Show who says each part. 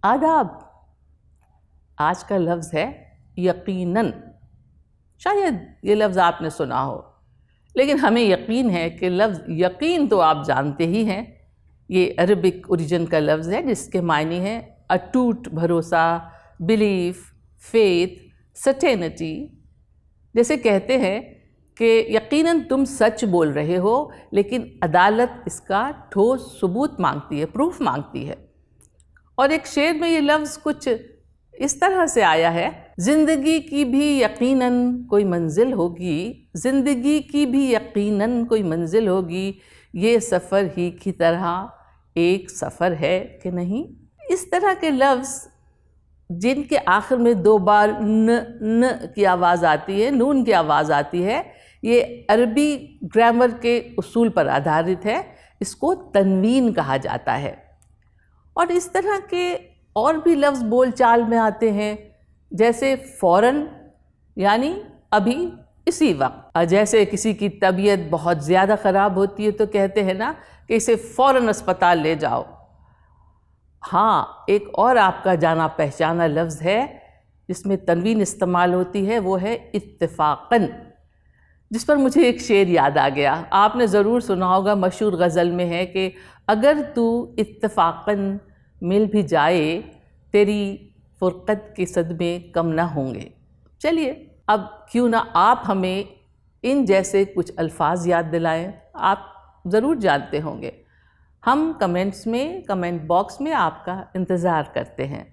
Speaker 1: آداب. آج کا لفظ ہے یقیناً. شاید یہ لفظ آپ نے سنا ہو، لیکن ہمیں یقین ہے کہ لفظ یقین تو آپ جانتے ہی ہیں. یہ عربک اوریجن کا لفظ ہے جس کے معنی ہے اٹوٹ بھروسہ، بلیف، فیتھ، سرٹینٹی. جیسے کہتے ہیں کہ یقیناً تم سچ بول رہے ہو، لیکن عدالت اس کا ٹھوس ثبوت مانگتی ہے، پروف مانگتی ہے. اور ایک شعر میں یہ لفظ کچھ اس طرح سے آیا ہے: زندگی کی بھی یقیناً کوئی منزل ہوگی، زندگی کی بھی یقیناً کوئی منزل ہوگی، یہ سفر ہی کی طرح ایک سفر ہے کہ نہیں. اس طرح کے لفظ جن کے آخر میں 2 بار ن کی آواز آتی ہے، نون کی آواز آتی ہے، یہ عربی گرامر کے اصول پر آدھارت ہے. اس کو تنوین کہا جاتا ہے. اور اس طرح کے اور بھی لفظ بول چال میں آتے ہیں، جیسے فوراً یعنی ابھی، اسی وقت. جیسے کسی کی طبیعت بہت زیادہ خراب ہوتی ہے تو کہتے ہیں نا کہ اسے فوراً اسپتال لے جاؤ. ہاں، ایک اور آپ کا جانا پہچانا لفظ ہے جس میں تنوین استعمال ہوتی ہے، وہ ہے اتفاقاً، جس پر مجھے ایک شعر یاد آ گیا. آپ نے ضرور سنا ہوگا، مشہور غزل میں ہے کہ اگر تو اتفاقاً مل بھی جائے، تیری فرقت کے صدمے کم نہ ہوں گے. چلیے اب کیوں نہ آپ ہمیں ان جیسے کچھ الفاظ یاد دلائیں. آپ ضرور جانتے ہوں گے. ہم کمنٹ باکس میں آپ کا انتظار کرتے ہیں.